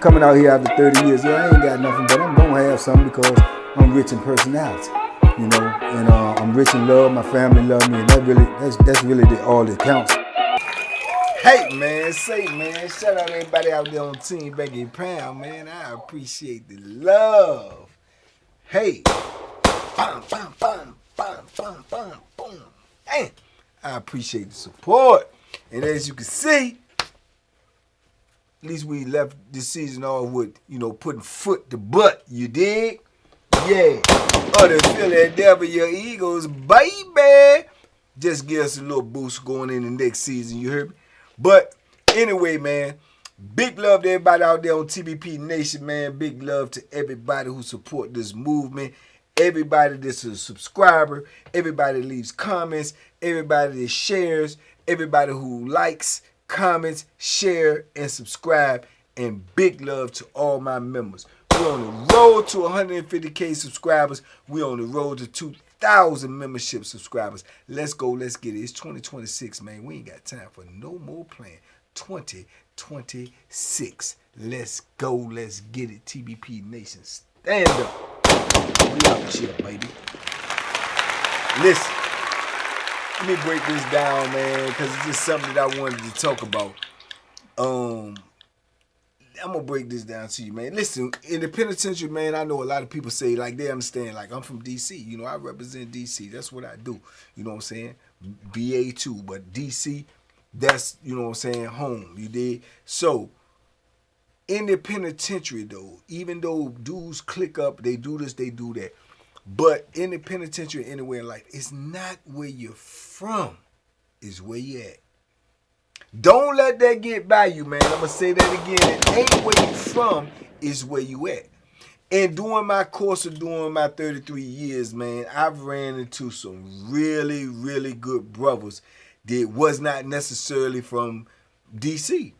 coming out here after 30 years. Yeah, I ain't got nothing, but I'm gonna have something because I'm rich in personality, you know, and I'm rich in love. My family love me, and that's really all that counts. Hey man, shout out everybody out there on Team Banky Pound, man. I appreciate the love. Hey, bam, bam, bam, bam, bam, bam, boom. Man, I appreciate the support. And as you can see, at least we left this season off with, you know, putting foot to butt. You dig? Yeah. Oh, the Philadelphia Eagles, baby. Just give us a little boost going in the next season. You heard me? But anyway, man, big love to everybody out there on TBP Nation, man. Big love to everybody who support this movement. Everybody that's a subscriber. Everybody that leaves comments. Everybody that shares. Everybody who likes, comments, share, and subscribe. And big love to all my members. We're on the road to 150K subscribers. We're on the road to 2,000 membership subscribers. Let's go. Let's get it. It's 2026, man. We ain't got time for no more playing. 2026. Let's go. Let's get it. TBP Nation, stand up. We out here, baby. Listen. Let me break this down, man, because it's just something that I wanted to talk about. I'm going to break this down to you, man. Listen, in the penitentiary, man, I know a lot of people say, like, they understand, like, I'm from D.C. You know, I represent D.C. That's what I do. You know what I'm saying? VA too, but D.C., that's, you know what I'm saying, home. You dig? So, in the penitentiary, though, even though dudes click up, they do this, they do that. But in the penitentiary, anywhere in life, it's not where you're from, it's where you at. Don't let that get by you, man. I'm going to say that again. It ain't where you from, it's where you at. And during my course of doing my 33 years, man, I've ran into some really, really good brothers that was not necessarily from D.C.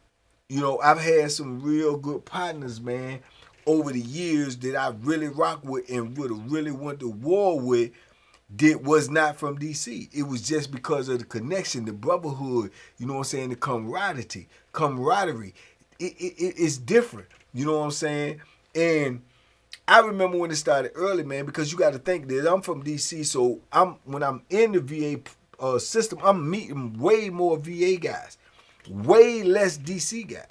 You know, I've had some real good partners, man, over the years that I really rocked with and would have really went to war with that was not from D.C. It was just because of the connection, the brotherhood, you know what I'm saying, the camaraderie. It's different, you know what I'm saying? And I remember when it started early, man, because you got to think that I'm from D.C., so when I'm in the VA system, I'm meeting way more VA guys, way less D.C. guys.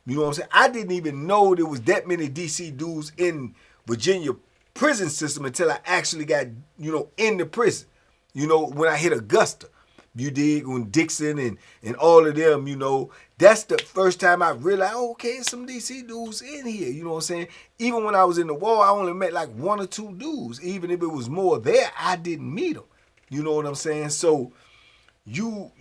You know what I'm saying? I didn't even know there was that many D.C. dudes in Virginia prison system until I actually got, you know, in the prison. You know, when I hit Augusta, you dig, when Dixon and all of them, you know, that's the first time I realized, oh, okay, some D.C. dudes in here, you know what I'm saying? Even when I was in the war, I only met like one or two dudes. Even if it was more there, I didn't meet them. You know what I'm saying? So you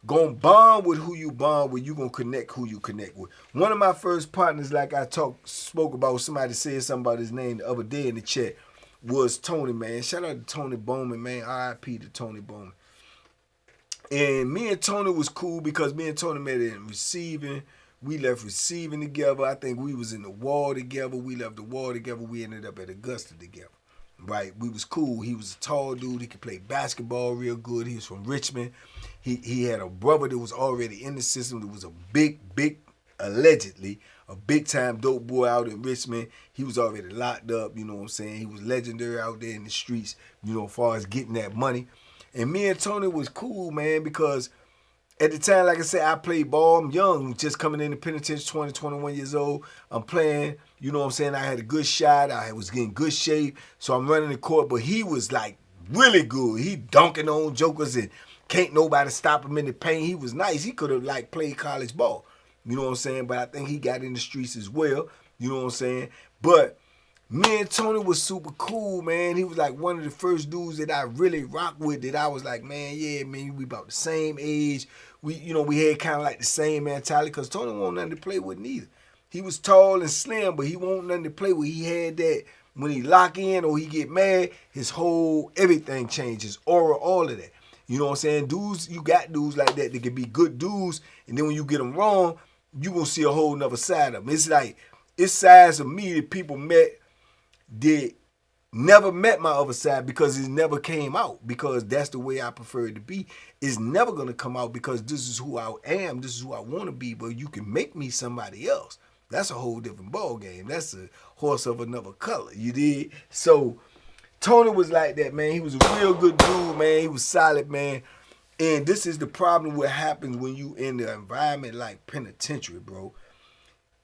gonna bond with who you bond with. You gonna connect who you connect with. One of my first partners, like I spoke about, somebody said something about his name the other day in the chat, was Tony, man. Shout out to Tony Bowman, man. R.I.P. to Tony Bowman. And me and Tony was cool because me and Tony met in receiving. We left receiving together. I think we was in the war together. We left the war together. We ended up at Augusta together. Right, we was cool. He was a tall dude. He could play basketball real good. He was from Richmond. He had a brother that was already in the system. That was a big, allegedly, a big time dope boy out in Richmond. He was already locked up. You know what I'm saying? He was legendary out there in the streets. You know, as far as getting that money. And me and Tony was cool, man, because at the time, like I said, I played ball. I'm young, just coming in the penitentiary, 20, 21 years old. I'm playing, you know what I'm saying? I had a good shot. I was getting good shape. So I'm running the court, but he was like really good. He dunking on jokers and can't nobody stop him in the paint. He was nice. He could have like played college ball. You know what I'm saying? But I think he got in the streets as well. You know what I'm saying? But me and Tony was super cool, man. He was like one of the first dudes that I really rocked with that I was like, man, yeah, man, we about the same age. We had kind of like the same mentality because Tony wasn't nothing to play with neither. He was tall and slim, but he wasn't nothing to play with. He had that when he lock in or he get mad, his whole everything changes, aura, all of that. You know what I'm saying? Dudes, you got dudes like that can be good dudes, and then when you get them wrong, you gonna see a whole nother side of them. It's like, it's sides of me that people met that never met my other side because it never came out, because that's the way I prefer it to be. It's never going to come out because this is who I am, this is who I want to be, but you can make me somebody else. That's a whole different ball game. That's a horse of another color. You did? So Tony was like that, man. He was a real good dude, man. He was solid, man. And this is the problem what happens when you in the environment like penitentiary, bro.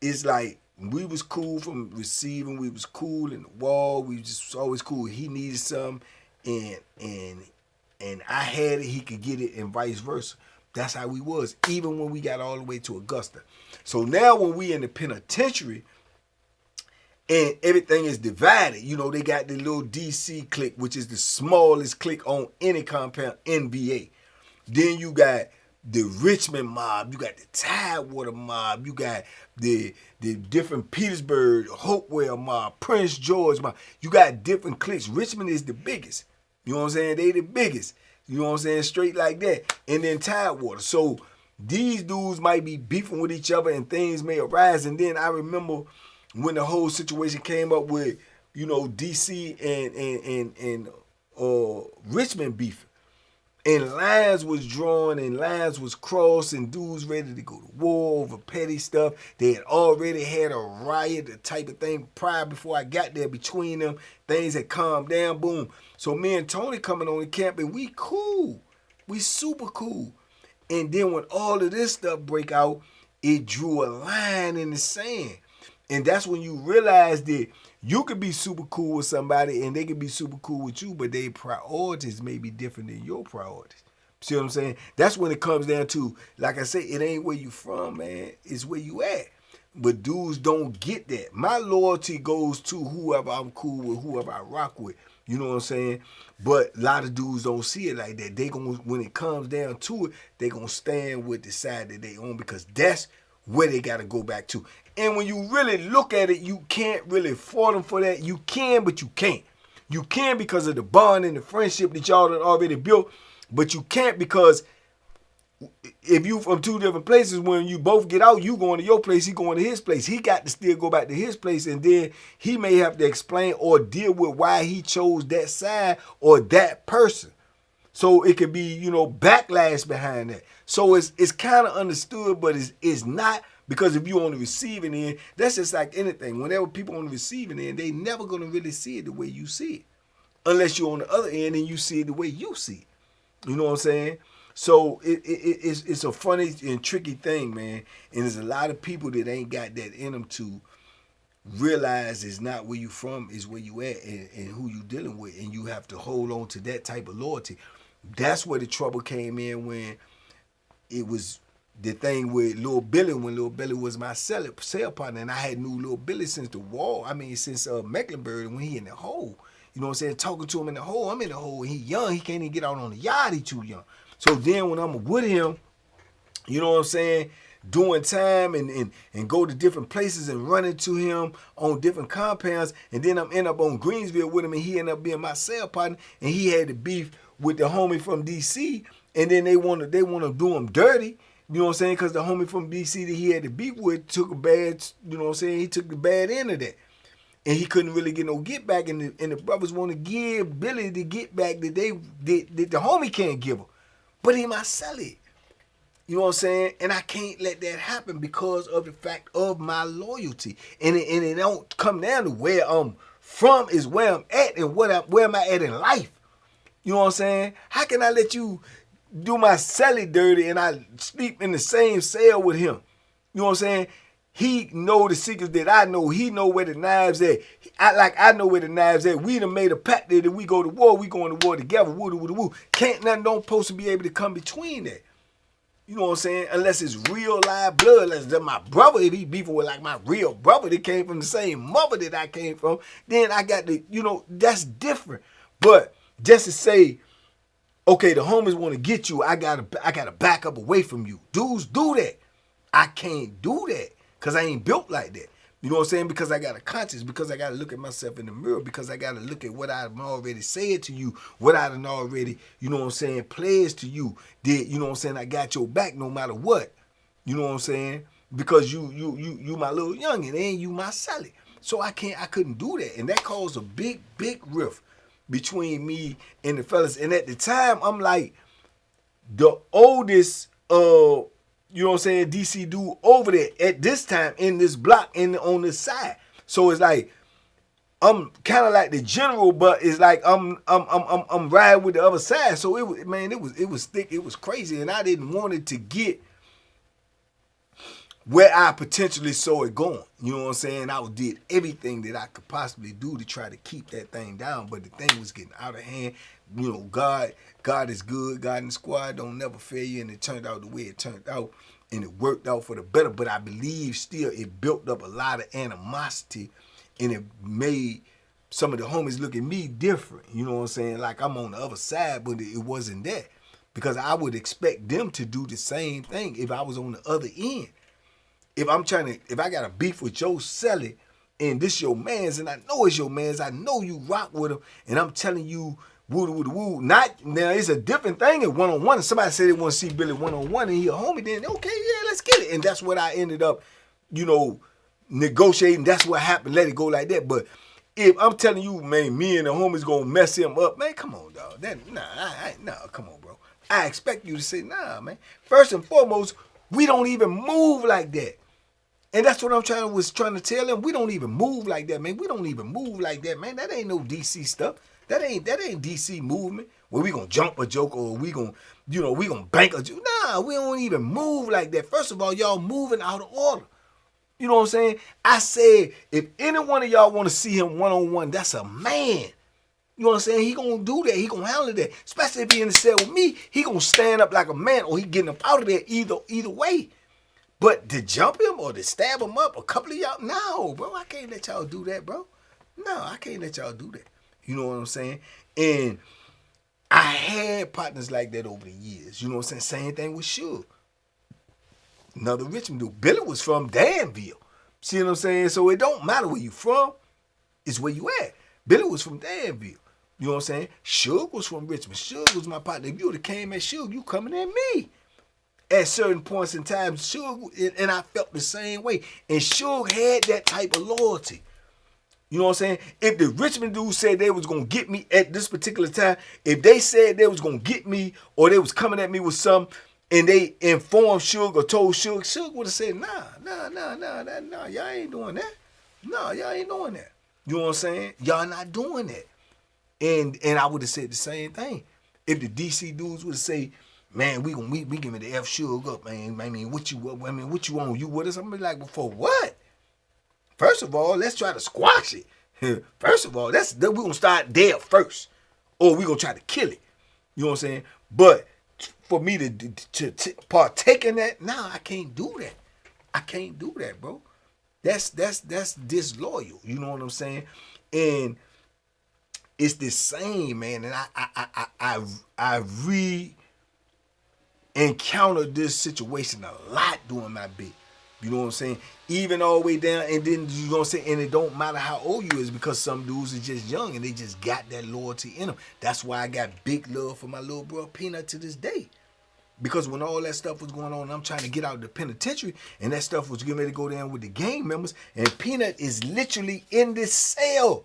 It's like we was cool from receiving, we was cool in the wall, we just always cool. He needed something and I had it, he could get it, and vice versa. That's how we was, even when we got all the way to Augusta. So now when we in the penitentiary and everything is divided, you know, they got the little DC clique, which is the smallest clique on any compound in VA. Then you got the Richmond mob, you got the Tidewater mob, you got the different Petersburg, Hopewell mob, Prince George mob. You got different cliques. Richmond is the biggest. You know what I'm saying? They the biggest. You know what I'm saying? Straight like that. And then Tidewater. So these dudes might be beefing with each other and things may arise. And then I remember when the whole situation came up with, you know, DC and Richmond beefing. And lines was drawn and lines was crossed and dudes ready to go to war over petty stuff. They had already had a riot, the type of thing prior before I got there between them. Things had calmed down, boom. So me and Tony coming on the camp and we cool. We super cool. And then when all of this stuff break out, it drew a line in the sand. And that's when you realize that you could be super cool with somebody and they could be super cool with you, but their priorities may be different than your priorities. See what I'm saying? That's when it comes down to, like I say, it ain't where you from, man. It's where you at. But dudes don't get that. My loyalty goes to whoever I'm cool with, whoever I rock with. You know what I'm saying? But a lot of dudes don't see it like that. They gonna, when it comes down to it, they gonna stand with the side that they own because that's where they gotta go back to. And when you really look at it, you can't really fault them for that. You can, but you can't. You can because of the bond and the friendship that y'all done already built, but you can't because if you from two different places, when you both get out, you going to your place, he going to his place. He got to still go back to his place, and then he may have to explain or deal with why he chose that side or that person. So it could be, you know, backlash behind that. So it's kind of understood, but it's not, because if you're on the receiving end, that's just like anything. Whenever people on the receiving end, they never going to really see it the way you see it. Unless you're on the other end and you see it the way you see it. You know what I'm saying? So it's a funny and tricky thing, man. And there's a lot of people that ain't got that in them to realize it's not where you from, it's where you at and who you dealing with. And you have to hold on to that type of loyalty. That's where the trouble came in when it was the thing with Lil Billy, when Lil Billy was my sale partner, and I had knew Lil Billy since the wall. I mean, since Mecklenburg, when he in the hole. You know what I'm saying? Talking to him in the hole. I'm in the hole. He young. He can't even get out on the yard. He too young. So then when I'm with him, you know what I'm saying, doing time and go to different places and run into him on different compounds, and then I'm end up on Greensville with him, and he end up being my sale partner, and he had the beef with the homie from DC, and then they want to do him dirty. You know what I'm saying? Because the homie from DC that he had the beef with took a bad, you know what I'm saying, he took the bad end of that. And he couldn't really get no get back, and the brothers want to give Billy the get back that the homie can't give her. But he might sell it. You know what I'm saying? And I can't let that happen because of the fact of my loyalty. And it don't come down to where I'm from, is where I'm at and where am I at in life. You know what I'm saying? How can I let you do my celly dirty and I sleep in the same cell with him? You know what I'm saying? He know the secrets that I know. He know where the knives at. I know where the knives at. We done made a pact that if we go to war, we going to war together. Woo. Can't nothing don't supposed to be able to come between that. You know what I'm saying? Unless it's real live blood. Unless that's my brother, if he beefing with like my real brother that came from the same mother that I came from, then I got to, you know, that's different. But just to say, okay, the homies want to get you, I gotta back up away from you. Dudes do that. I can't do that because I ain't built like that. You know what I'm saying? Because I got a conscience, because I got to look at myself in the mirror, because I got to look at what I've already said to you, what I done already, you know what I'm saying, pledged to you. Did, you know what I'm saying, I got your back no matter what. You know what I'm saying? Because you my little youngin' and you my Sally. So I couldn't do that. And that caused a big rift between me and the fellas. And at the time, I'm like the oldest you know what I'm saying, DC dude over there at this time in this block on this side. So it's like I'm kind of like the general, but it's like I'm riding with the other side. So it was thick, it was crazy, and I didn't want it to get where I potentially saw it going. You know what I'm saying? I did everything that I could possibly do to try to keep that thing down, but the thing was getting out of hand. You know, God is good. God in the squad don't never fail you, and it turned out the way it turned out, and it worked out for the better. But I believe still it built up a lot of animosity, and it made some of the homies look at me different. You know what I'm saying? Like I'm on the other side, but it wasn't that. Because I would expect them to do the same thing if I was on the other end. If I got a beef with Joe Selly and this your mans, and I know it's your mans, I know you rock with him, and I'm telling you, woo. Not, now it's a different thing at one-on-one. If somebody said they want to see Billy one-on-one and he a homie, then okay, yeah, let's get it. And that's what I ended up, negotiating. That's what happened. Let it go like that. But if I'm telling you, man, me and the homies gonna mess him up, man, come on, dog. Come on, bro. I expect you to say, nah, man. First and foremost, we don't even move like that. And that's what I was trying to tell him. We don't even move like that, man. We don't even move like that, man. That ain't no DC stuff. That ain't DC movement where we gonna jump a joke or we gonna bank a joke. Nah, we don't even move like that. First of all, y'all moving out of order. You know what I'm saying? I said, if any one of y'all want to see him one-on-one, that's a man. You know what I'm saying? He gonna do that. He gonna handle that. Especially if he in the cell with me, he gonna stand up like a man or he getting up out of there either way. But to jump him or to stab him up, a couple of y'all, no, bro, I can't let y'all do that, bro. No, I can't let y'all do that. You know what I'm saying? And I had partners like that over the years. You know what I'm saying? Same thing with Suge. Another Richmond dude. Billy was from Danville. See what I'm saying? So it don't matter where you from, it's where you at. Billy was from Danville. You know what I'm saying? Suge was from Richmond. Suge was my partner. If you would have came at Suge, you coming at me. At certain points in time, Suge, and I felt the same way. And Suge had that type of loyalty. You know what I'm saying? If the Richmond dudes said they was going to get me at this particular time, if they said they was going to get me or they was coming at me with something, and they informed Suge or told Suge would have said, nah, y'all ain't doing that. No, y'all ain't doing that. You know what I'm saying? Y'all not doing that. And I would have said the same thing. If the DC dudes would have said, man, we give it the F Suge up, man. I mean, what you on? You with us? I'm like, well, for what? First of all, let's try to squash it. First of all, we're gonna start there first. Or we're gonna try to kill it. You know what I'm saying? But for me to partake in that, nah, I can't do that. I can't do that, bro. That's disloyal. You know what I'm saying? And it's the same, man. And I encountered this situation a lot during my bit. You know what I'm saying? Even all the way down, and then you know what I'm saying? And it don't matter how old you is because some dudes are just young and they just got that loyalty in them. That's why I got big love for my little bro Peanut to this day. Because when all that stuff was going on, I'm trying to get out of the penitentiary, and that stuff was getting ready to go down with the gang members, and Peanut is literally in this cell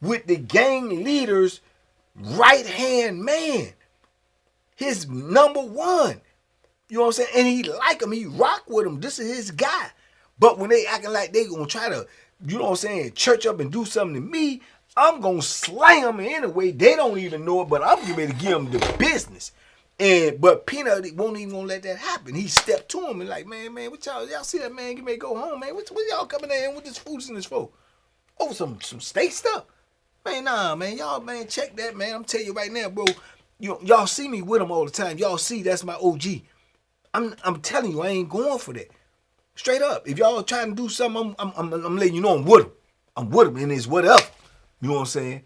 with the gang leader's right-hand man. His number one. You know what I'm saying? And he like him. He rock with him. This is his guy. But when they acting like they gonna try to, you know what I'm saying, church up and do something to me, I'm gonna slang them anyway. They don't even know it, but I'm getting ready to give them the business. But Peanut won't even gonna let that happen. He stepped to him and like, man, what y'all see that man get ready to go home, man? What y'all coming in with this foolishness for? Over some state stuff? Man, nah, man. Y'all, man, check that, man. I'm telling you right now, bro. Y'all see me with him all the time. Y'all see that's my OG. I'm telling you, I ain't going for that. Straight up. If y'all trying to do something, I'm letting you know I'm with him. I'm with him, and it's whatever. You know what I'm saying?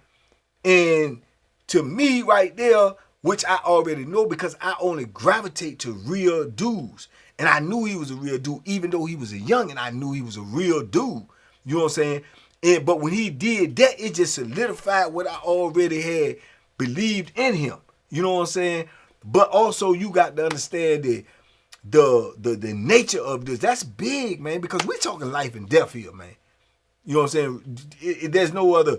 And to me, right there, which I already know because I only gravitate to real dudes. And I knew he was a real dude, even though he was a youngin', I knew he was a real dude. You know what I'm saying? But when he did that, it just solidified what I already had believed in him. You know what I'm saying? But also, you got to understand that the nature of this, that's big, man, because we're talking life and death here, man. You know what I'm saying? There's no other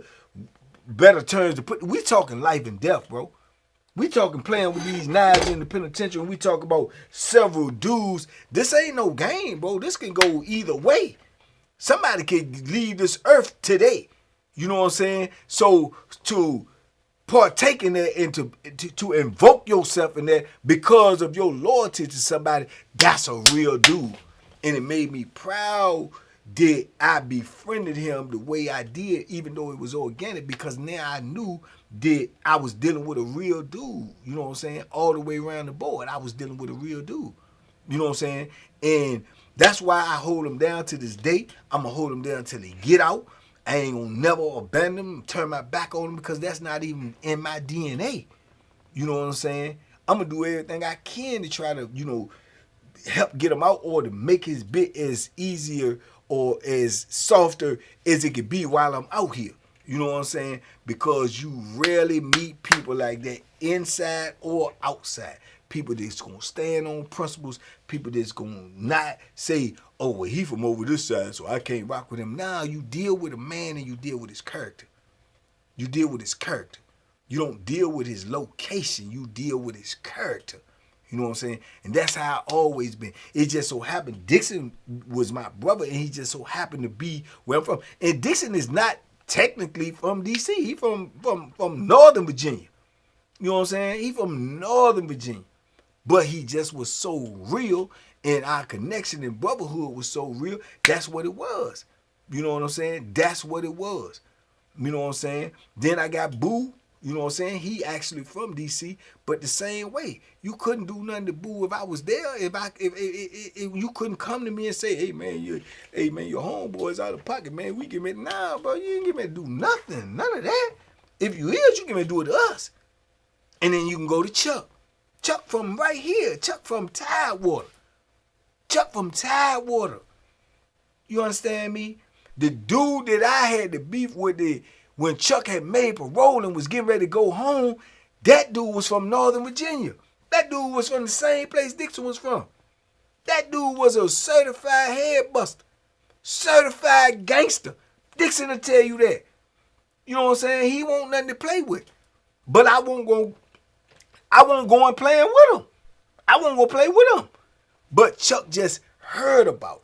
better terms to put. We're talking life and death, bro. We talking playing with these knives in the penitentiary, and we talk about several dudes. This ain't no game, bro. This can go either way. Somebody could leave this earth today. You know what I'm saying? So to partake in that and to invoke yourself in that because of your loyalty to somebody, that's a real dude. And it made me proud that I befriended him the way I did, even though it was organic, because now I knew that I was dealing with a real dude. You know what I'm saying? All the way around the board, I was dealing with a real dude. You know what I'm saying? And that's why I hold him down to this day. I'm going to hold him down until they get out. I ain't going to never abandon them, turn my back on them, because that's not even in my DNA. You know what I'm saying? I'm going to do everything I can to try to, help get him out, or to make his bit as easier or as softer as it could be while I'm out here. You know what I'm saying? Because you rarely meet people like that inside or outside. People that's going to stand on principles. People that's going to not say, oh, well, he from over this side, so I can't rock with him. Now you deal with a man and you deal with his character. You deal with his character. You don't deal with his location. You deal with his character. You know what I'm saying? And that's how I always been. It just so happened Dixon was my brother, and he just so happened to be where I'm from. And Dixon is not technically from D.C. He from Northern Virginia. You know what I'm saying? He from Northern Virginia. But he just was so real, and our connection and brotherhood was so real. That's what it was. You know what I'm saying? That's what it was. You know what I'm saying? Then I got Boo. You know what I'm saying? He actually from D.C., but the same way. You couldn't do nothing to Boo if I was there. If you couldn't come to me and say, hey man, your homeboy's out of pocket, man. We get me now, bro. You ain't get me to do nothing. None of that. If you is, you get me to do it to us. And then you can go to Chuck. Chuck from right here. Chuck from Tidewater. Chuck from Tidewater. You understand me? The dude that I had to beef with when Chuck had made parole and was getting ready to go home, that dude was from Northern Virginia. That dude was from the same place Dixon was from. That dude was a certified headbuster. Certified gangster. Dixon will tell you that. You know what I'm saying? He won't nothing to play with. But I won't go and playing with him. I won't go play with him. But Chuck just heard about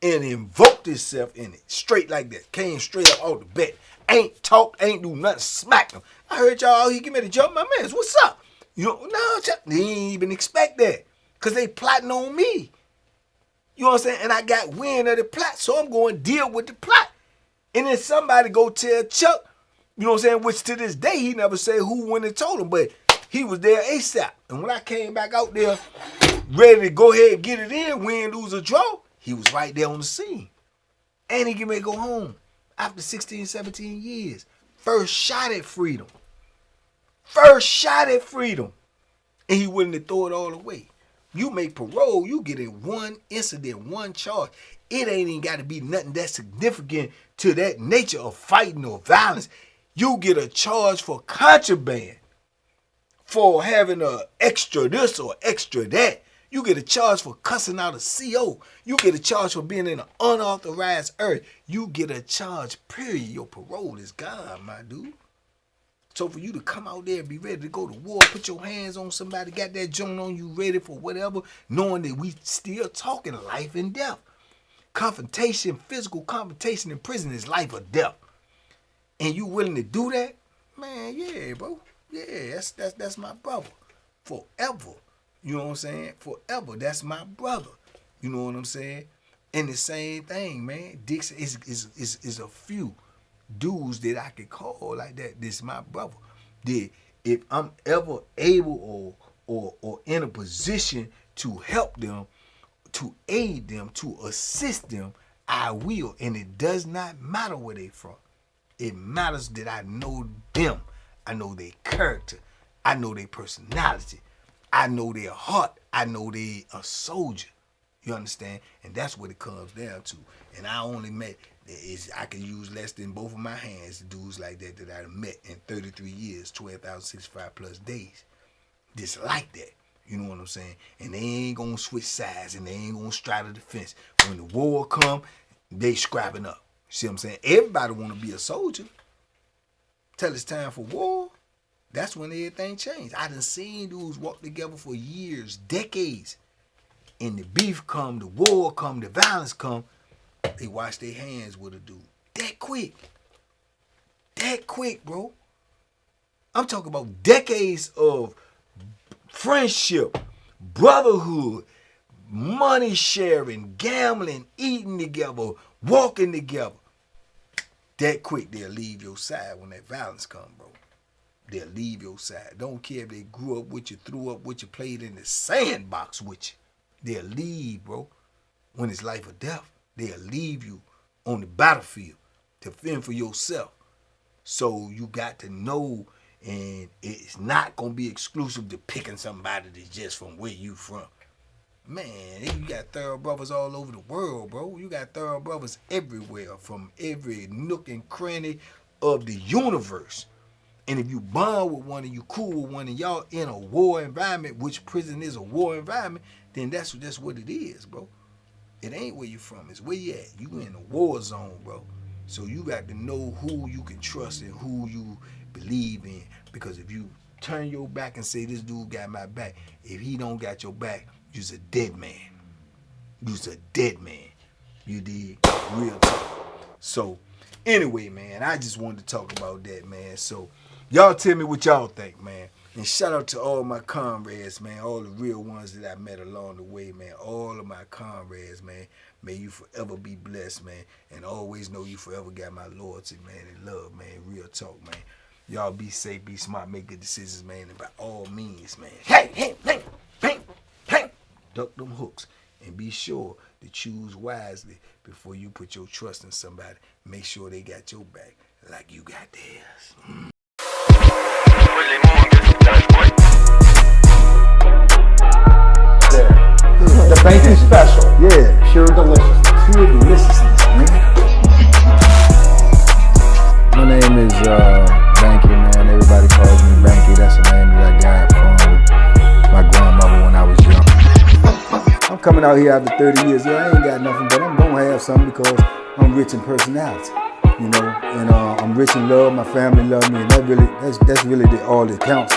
it and invoked himself in it. Straight like that. Came straight up out the bat. Ain't talk, ain't do nothing, smacked him. I heard y'all, he get me to jump my mans. What's up? No, Chuck, they ain't even expect that. Because they plotting on me. You know what I'm saying? And I got wind of the plot, so I'm going to deal with the plot. And then somebody go tell Chuck, you know what I'm saying, which to this day he never said who went and told him, but he was there ASAP. And when I came back out there, ready to go ahead and get it in, win, lose, or draw, he was right there on the scene. And he get me to go home after 16, 17 years. First shot at freedom. First shot at freedom. And he willing to throw it all away. You make parole, you get in one incident, one charge. It ain't even got to be nothing that significant to that nature of fighting or violence. You get a charge for contraband, for having a extra this or extra that. You get a charge for cussing out a CO. You get a charge for being in an unauthorized area. You get a charge, period. Your parole is gone, my dude. So for you to come out there and be ready to go to war, put your hands on somebody, got that joint on you ready for whatever, knowing that we still talking life and death. Confrontation, physical confrontation in prison is life or death. And you willing to do that? Man, yeah, bro. Yeah, that's my brother. Forever. You know what I'm saying? Forever. That's my brother. You know what I'm saying? And the same thing, man. Dixon is a few dudes that I could call like that. This my brother. That if I'm ever able or in a position to help them, to aid them, to assist them, I will. And it does not matter where they from. It matters that I know them. I know their character. I know their personality. I know their heart. I know they a soldier. You understand? And that's what it comes down to. And I only met, I can use less than both of my hands, dudes like that I met in 33 years, 12,065 plus days. Just like that. You know what I'm saying? And they ain't going to switch sides and they ain't going to straddle the fence. When the war come, they scrapping up. See what I'm saying? Everybody want to be a soldier. Till it's time for war. That's when everything changed. I done seen dudes walk together for years, decades. And the beef come, the war come, the violence come. They wash their hands with a dude. That quick. That quick, bro. I'm talking about decades of friendship, brotherhood, money sharing, gambling, eating together, walking together. That quick, they'll leave your side when that violence come, bro. They'll leave your side. Don't care if they grew up with you, threw up with you, played in the sandbox with you. They'll leave, bro. When it's life or death, they'll leave you on the battlefield to fend for yourself. So you got to know, and it's not going to be exclusive to picking somebody that's just from where you from. Man, you got thorough brothers all over the world, bro. You got thorough brothers everywhere, from every nook and cranny of the universe. And if you bond with one and you cool with one and y'all in a war environment, which prison is a war environment, then that's what it is, bro. It ain't where you from. It's where you at. You in a war zone, bro. So you got to know who you can trust and who you believe in. Because if you turn your back and say, this dude got my back, if he don't got your back, you's a dead man. You's a dead man. You did real talk. So anyway, man, I just wanted to talk about that, man. So y'all tell me what y'all think, man. And shout out to all my comrades, man, all the real ones that I met along the way, man. All of my comrades, man. May you forever be blessed, man. And always know you forever got my loyalty, man, and love, man. Real talk, man. Y'all be safe, be smart, make good decisions, man. And by all means, man. Hey. Duck them hooks. And be sure to choose wisely before you put your trust in somebody. Make sure they got your back like you got theirs. The banky special. Yeah. Pure deliciousness. Pure deliciousness, man. My name is Banky, man. Everybody calls me Banky. That's the name that I got from my grandmother when I was young. I'm coming out here after 30 years. Yeah, I ain't got nothing, but I'm gonna have something because I'm rich in personality, you know, and I'm rich in love. My family love me, and that's really all that counts.